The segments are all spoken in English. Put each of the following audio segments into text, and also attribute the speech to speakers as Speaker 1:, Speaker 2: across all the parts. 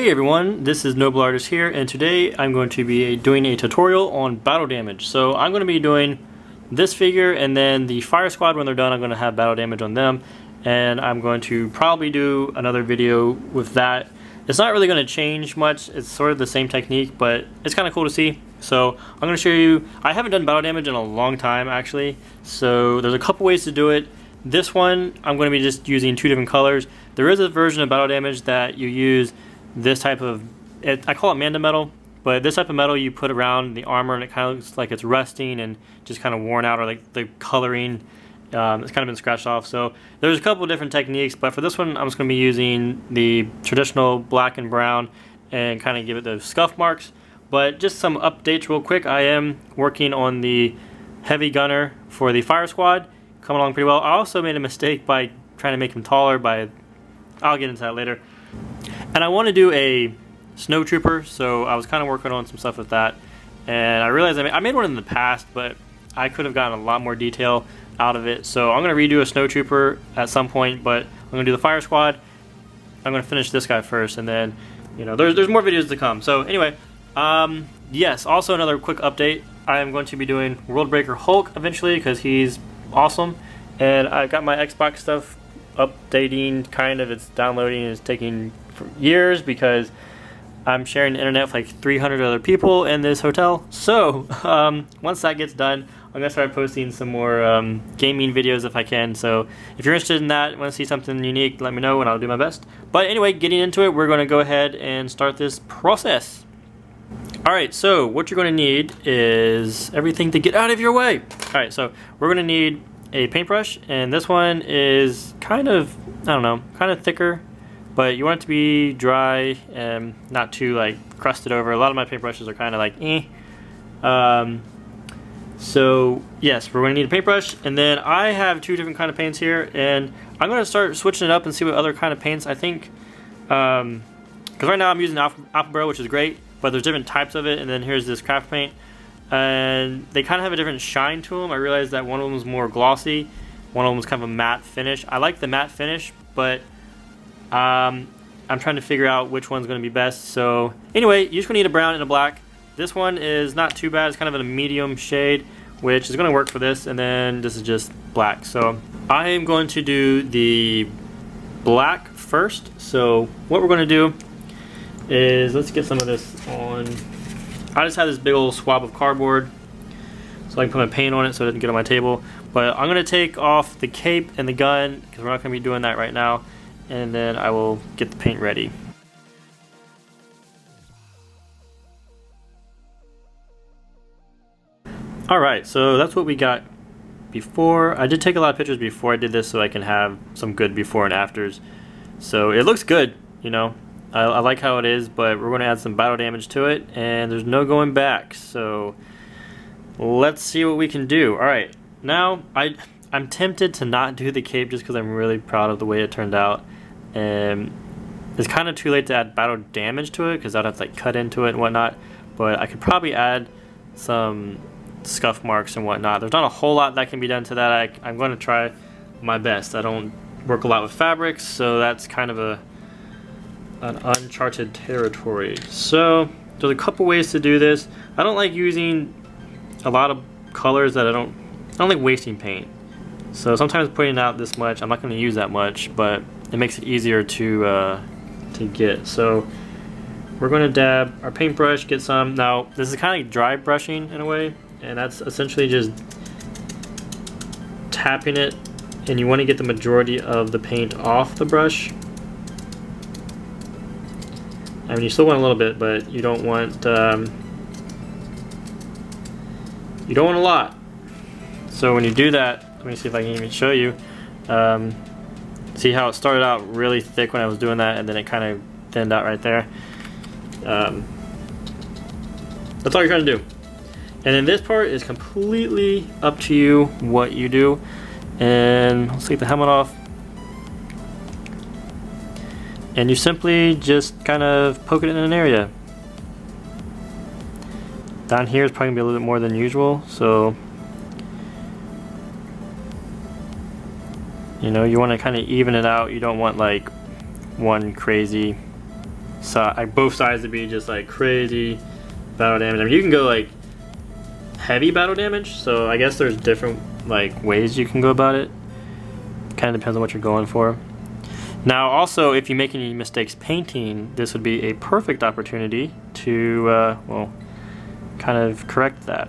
Speaker 1: Hey everyone, this is Noble Artist here, and today I'm going to be doing a tutorial on battle damage. So I'm going to be doing this figure, and then the fire squad, when they're done, I'm going to have battle damage on them, and I'm going to probably do another video with that. It's not really going to change much, it's sort of the same technique, but it's kind of cool to see. So I'm going to show you, I haven't done battle damage in a long time actually, so there's a couple ways to do it. This one, I'm going to be just using two different colors. There is a version of battle damage that you use this type of, I call it Manda metal, but this type of metal you put around the armor and it kind of looks like it's rusting and just kind of worn out, or like the coloring, it's kind of been scratched off. So there's a couple of different techniques, but for this one I'm just going to be using the traditional black and brown and kind of give it the scuff marks. But just some updates real quick. I am working on the heavy gunner for the fire squad, coming along pretty well. I also made a mistake by trying to make him taller I'll get into that later. And I want to do a snow trooper, so I was kind of working on some stuff with that. And I realized I made one in the past, but I could have gotten a lot more detail out of it. So I'm going to redo a snow trooper at some point, but I'm going to do the fire squad. I'm going to finish this guy first, and then, you know, there's more videos to come. So anyway, yes, also another quick update. I am going to be doing World Breaker Hulk eventually because he's awesome. And I got my Xbox stuff updating, kind of. It's downloading, it's taking years because I'm sharing the internet with like 300 other people in this hotel. So once that gets done, I'm gonna start posting some more gaming videos if I can. So if you're interested in that, want to see something unique, let me know and I'll do my best. But anyway, getting into it, we're gonna go ahead and start this process. Alright, so what you're gonna need is everything to get out of your way. Alright, so we're gonna need a paintbrush, and this one is kind of, I don't know, kind of thicker, but you want it to be dry and not too like crusted over. A lot of my paintbrushes are kind of like so yes, we're going to need a paintbrush, and then I have two different kind of paints here, and I'm going to start switching it up and see what other kind of paints I think, because right now I'm using Alpha Barrel, which is great, but there's different types of it. And then here's this craft paint, and they kind of have a different shine to them. I realized that one of them is more glossy, one of them is kind of a matte finish. I like the matte finish, but I'm trying to figure out which one's going to be best. So anyway, you're just going to need a brown and a black. This one is not too bad. It's kind of in a medium shade, which is going to work for this. And then this is just black. So I am going to do the black first. So what we're going to do is, let's get some of this on. I just have this big old swab of cardboard so I can put my paint on it so it doesn't get on my table. But I'm going to take off the cape and the gun because we're not going to be doing that right now. And then I will get the paint ready. Alright, so that's what we got before. I did take a lot of pictures before I did this so I can have some good before and afters. So it looks good, you know. I like how it is, but we're going to add some battle damage to it, and there's no going back. So let's see what we can do. Alright, now I'm tempted to not do the cape just because I'm really proud of the way it turned out. And it's kind of too late to add battle damage to it because I'd have to like cut into it and whatnot. But I could probably add some scuff marks and whatnot. There's not a whole lot that can be done to that. I'm going to try my best. I don't work a lot with fabrics, so that's kind of an uncharted territory. So there's a couple ways to do this. I don't like using a lot of colors that I don't like wasting paint. So sometimes putting out this much, I'm not going to use that much, but it makes it easier to get. So we're going to dab our paintbrush, get some. Now this is kind of like dry brushing in a way, and that's essentially just tapping it, and you want to get the majority of the paint off the brush. I mean, you still want a little bit, but you don't want a lot. So when you do that, let me see if I can even show you. See how it started out really thick when I was doing that, and then it kind of thinned out right there. That's all you're trying to do. And then this part is completely up to you what you do. And let's take the helmet off. And you simply just kind of poke it in an area. Down here is probably going to be a little bit more than usual, so you know, you want to kind of even it out. You don't want like one crazy both sides to be just like crazy battle damage. I mean, you can go like heavy battle damage, so I guess there's different like ways you can go about it. Kind of depends on what you're going for. Now also, if you make any mistakes painting, this would be a perfect opportunity to well, kind of correct that.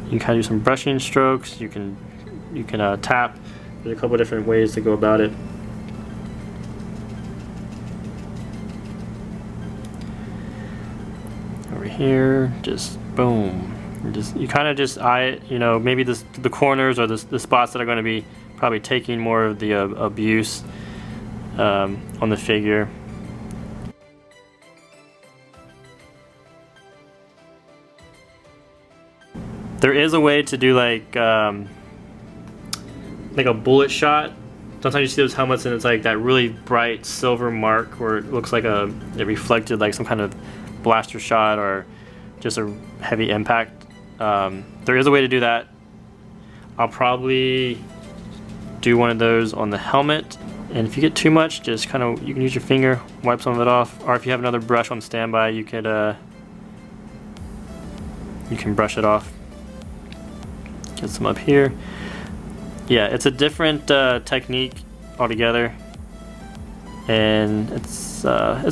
Speaker 1: You can kind of do some brushing strokes. You can tap. There's a couple different ways to go about it. Over here, just boom. You kind of just eye it, you know, maybe the corners or the spots that are going to be probably taking more of the abuse on the figure. There is a way to do like a bullet shot. Sometimes you see those helmets and it's like that really bright silver mark where it looks like it reflected like some kind of blaster shot or just a heavy impact. There is a way to do that. I'll probably do one of those on the helmet, and if you get too much, just kind of, you can use your finger, wipe some of it off, or if you have another brush on standby, you can brush it off. Get some up here. Yeah, it's a different technique altogether, and it's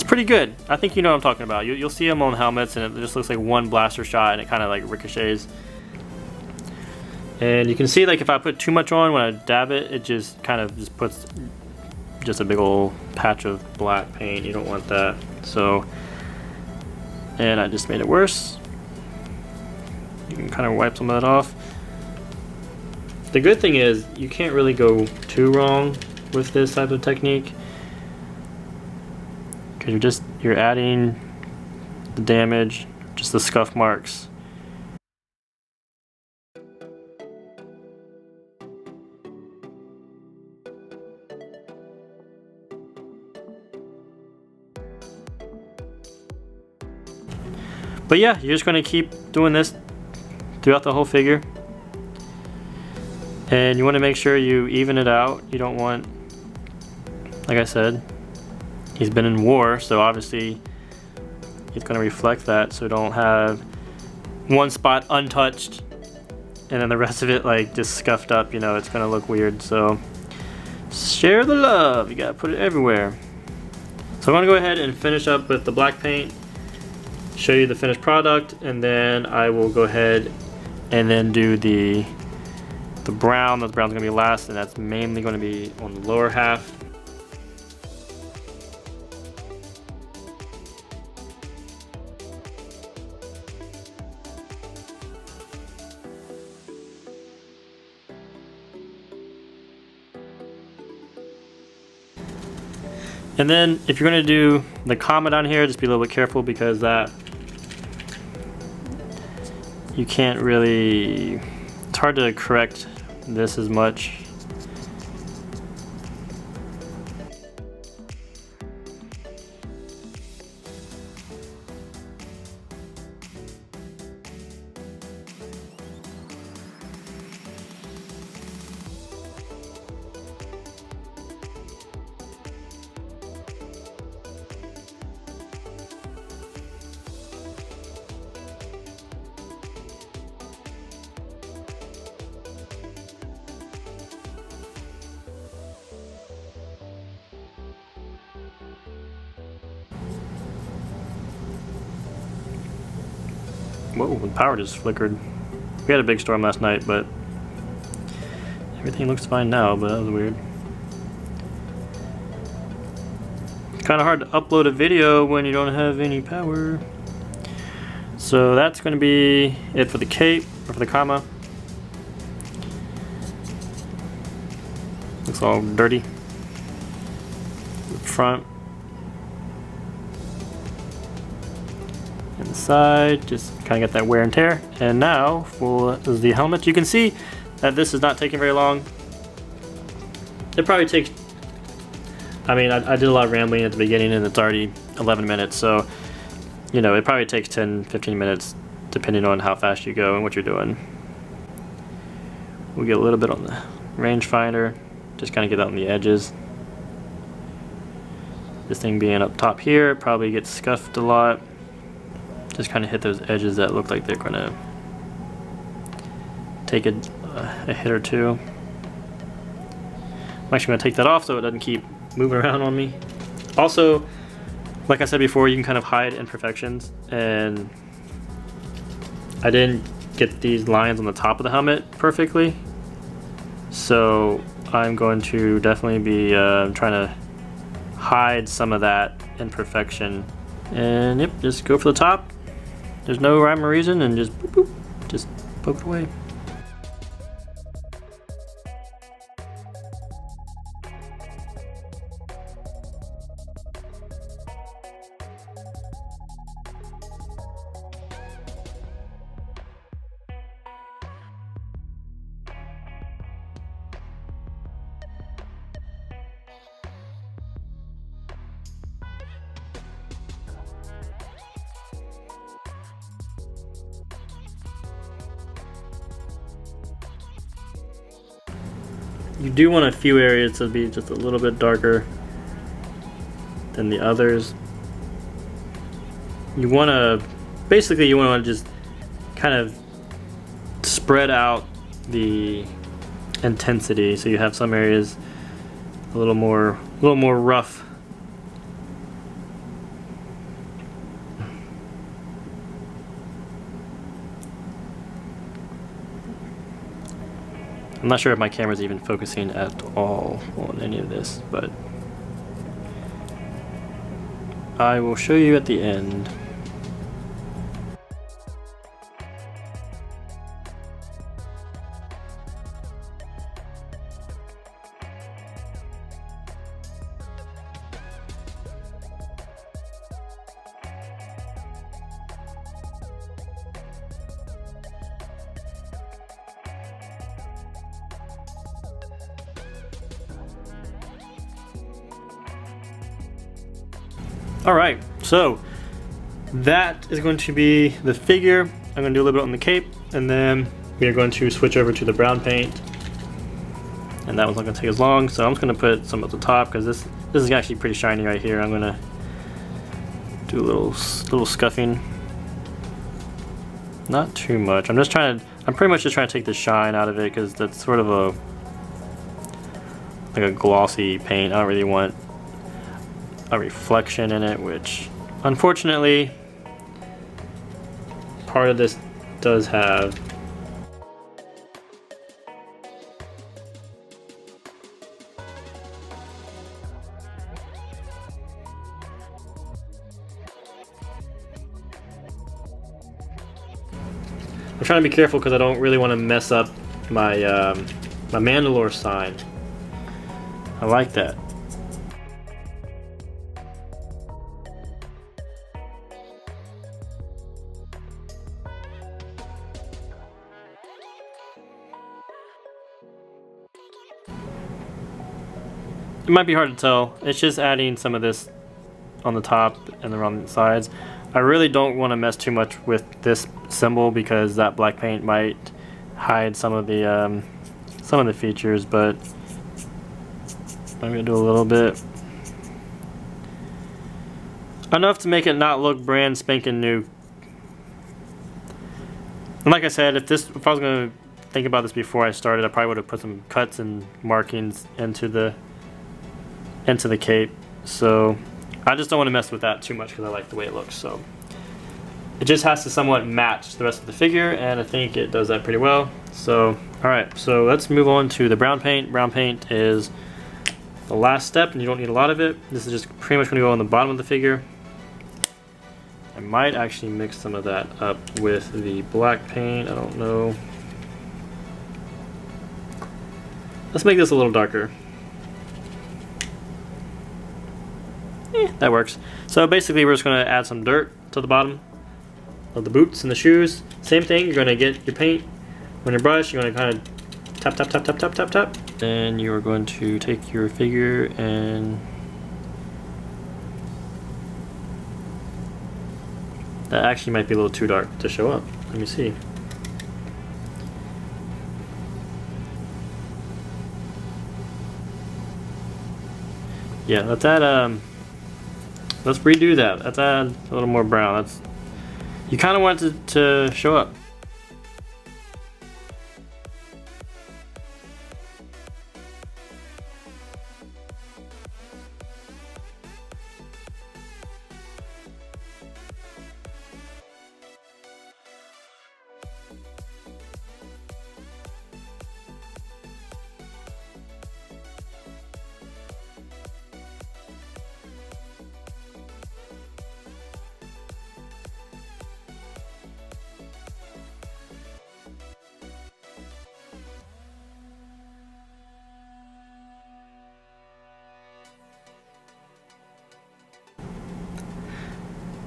Speaker 1: pretty good. I think you know what I'm talking about. You'll see them on helmets, and it just looks like one blaster shot, and it kind of like ricochets. And you can see, like, if I put too much on when I dab it, it just kind of just puts just a big old patch of black paint. You don't want that. So, and I just made it worse. You can kind of wipe some of that off. The good thing is you can't really go too wrong with this type of technique, because you're adding the damage, just the scuff marks. But yeah, you're just going to keep doing this throughout the whole figure. And you want to make sure you even it out. You don't want, like I said, he's been in war, so obviously it's going to reflect that. So don't have one spot untouched and then the rest of it like just scuffed up. You know, it's going to look weird. So share the love. You got to put it everywhere. So I'm going to go ahead and finish up with the black paint, show you the finished product, and then I will go ahead and then do the brown. The brown's going to be last, and that's mainly going to be on the lower half. And then if you're going to do the comma down here, just be a little bit careful, because that you can't really, it's hard to correct this as much. Whoa, the power just flickered. We had a big storm last night, but everything looks fine now, but that was weird. It's kind of hard to upload a video when you don't have any power. So that's going to be it for the cape, or for the comma. Looks all dirty. The front. And the side, just kind of get that wear and tear. And now for the helmet, you can see that this is not taking very long. It probably takes, I mean, I did a lot of rambling at the beginning and it's already 11 minutes, so you know, it probably takes 10-15 minutes depending on how fast you go and what you're doing. We'll get a little bit on the rangefinder, just kind of get out on the edges. This thing being up top here, it probably gets scuffed a lot. Just kind of hit those edges that look like they're gonna take a hit or two. I'm actually gonna take that off so it doesn't keep moving around on me. Also, like I said before, you can kind of hide imperfections, and I didn't get these lines on the top of the helmet perfectly, so I'm going to definitely be trying to hide some of that imperfection. And yep, just go for the top. There's no rhyme or reason, and just boop, boop, just poke it away. You do want a few areas to be just a little bit darker than the others. You want to, basically you want to just kind of spread out the intensity, so you have some areas a little more rough. I'm not sure if my camera's even focusing at all on any of this, but I will show you at the end. Alright, so that is going to be the figure. I'm going to do a little bit on the cape, and then we are going to switch over to the brown paint. And that one's not going to take as long, so I'm just going to put some at the top because this is actually pretty shiny right here. I'm going to do a little scuffing. Not too much. I'm pretty much just trying to take the shine out of it because that's sort of like a glossy paint. I don't really want a reflection in it, which unfortunately part of this does have. I'm trying to be careful because I don't really want to mess up my my Mandalore sign. I like that. It might be hard to tell. It's just adding some of this on the top and around the sides. I really don't want to mess too much with this symbol because that black paint might hide some of the features, but I'm gonna do a little bit. Enough to make it not look brand spanking new. And like I said, if I was gonna think about this before I started, I probably would have put some cuts and markings into the cape. So I just don't want to mess with that too much because I like the way it looks. So it just has to somewhat match the rest of the figure, and I think it does that pretty well. So alright, so let's move on to the brown paint. Brown paint is the last step, and you don't need a lot of it. This is just pretty much going to go on the bottom of the figure. I might actually mix some of that up with the black paint. I don't know. Let's make this a little darker. That works. So basically we're just going to add some dirt to the bottom of the boots and the shoes. Same thing, you're going to get your paint on your brush, you're going to kind of tap, tap, tap, tap, tap, tap, tap. Then you are going to take your figure and that actually might be a little too dark to show up. Let me see. Yeah, let that Let's redo that. Let's add a little more brown. You kind of want it to show up.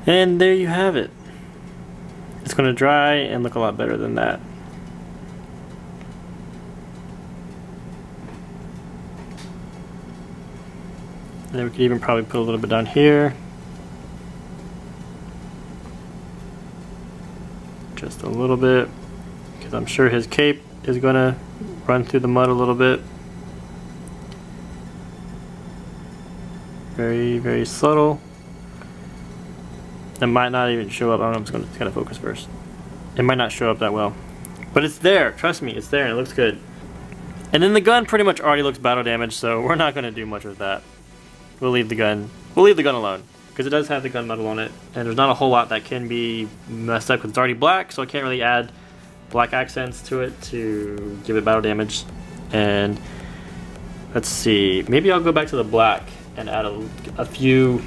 Speaker 1: And there you have it. It's going to dry and look a lot better than that. And then we could even probably put a little bit down here. Just a little bit, because I'm sure his cape is going to run through the mud a little bit. Very, very subtle. It might not even show up. I don't know, I'm just gotta focus first. It might not show up that well. But it's there, trust me, it's there and it looks good. And then the gun pretty much already looks battle damaged, so we're not gonna do much with that. We'll leave the gun alone. Because it does have the gunmetal on it, and there's not a whole lot that can be messed up because it's already black, so I can't really add black accents to it to give it battle damage. And let's see, maybe I'll go back to the black and add a few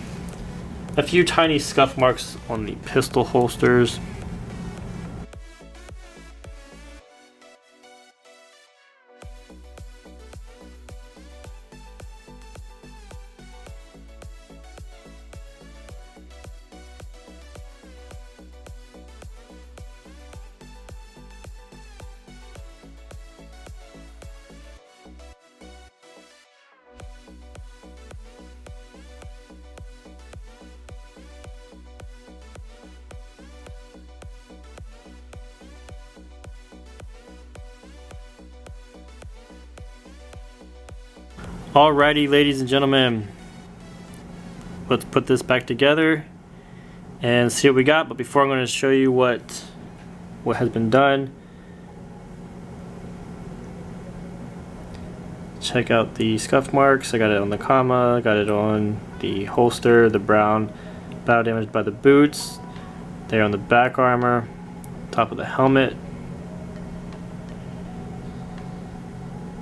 Speaker 1: tiny scuff marks on the pistol holsters. Alrighty, ladies and gentlemen, let's put this back together and see what we got. But before, I'm going to show you what has been done. Check out the scuff marks. I got it on the comma, got it on the holster, the brown battle damaged by the boots, there on the back armor, top of the helmet.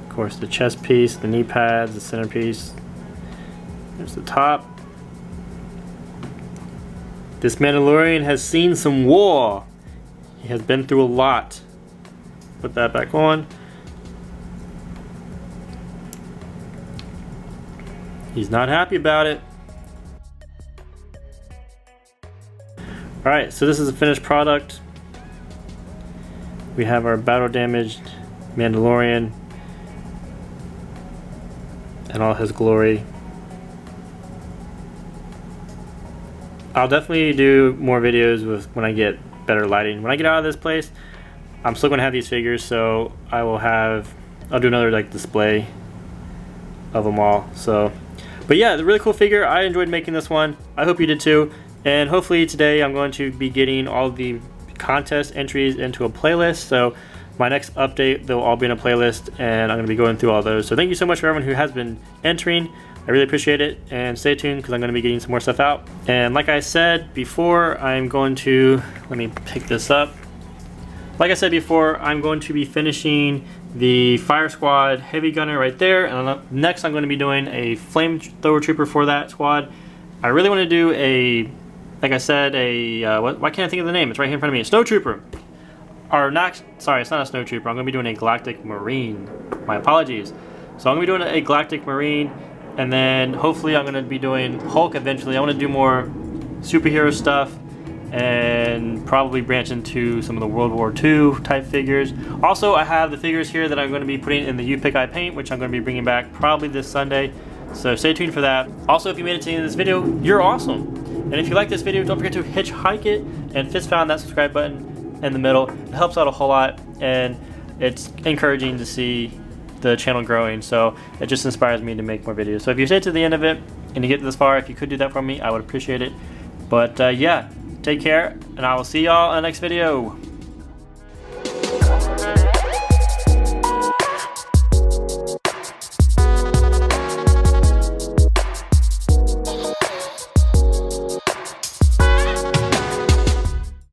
Speaker 1: Of course, the chest piece, the knee pads, the centerpiece. There's the top. This Mandalorian has seen some war. He has been through a lot. Put that back on. He's not happy about it. Alright, so this is a finished product. We have our battle damaged Mandalorian in all his glory. I'll definitely do more videos with when I get better lighting. When I get out of this place, I'm still gonna have these figures, so I'll do another like display of them all. So, but yeah, the really cool figure. I enjoyed making this one. I hope you did too. And hopefully today I'm going to be getting all the contest entries into a playlist. So my next update, they'll all be in a playlist, and I'm going to be going through all those. So thank you so much for everyone who has been entering. I really appreciate it, and stay tuned because I'm going to be getting some more stuff out. And like I said before, I'm going to, let me pick this up. Like I said before, I'm going to be finishing the Fire Squad Heavy Gunner right there, and next I'm going to be doing a Flamethrower Trooper for that squad. I really want to do a, like I said, why can't I think of the name? It's right here in front of me. A Snow Trooper. Or not, sorry, it's not a Snow Trooper. I'm going to be doing a Galactic Marine. My apologies. So I'm going to be doing a Galactic Marine, and then hopefully I'm going to be doing Hulk eventually. I want to do more superhero stuff and probably branch into some of the World War II type figures. Also, I have the figures here that I'm going to be putting in the You Pick I Paint, which I'm going to be bringing back probably this Sunday. So stay tuned for that. Also, if you made it to the end of this video, you're awesome. And if you like this video, don't forget to hitchhike it and fist pound that subscribe button in the middle. It helps out a whole lot, and it's encouraging to see the channel growing, so it just inspires me to make more videos. So if you stay to the end of it, and you get this far, if you could do that for me, I would appreciate it. But yeah, take care, and I will see y'all in the next video.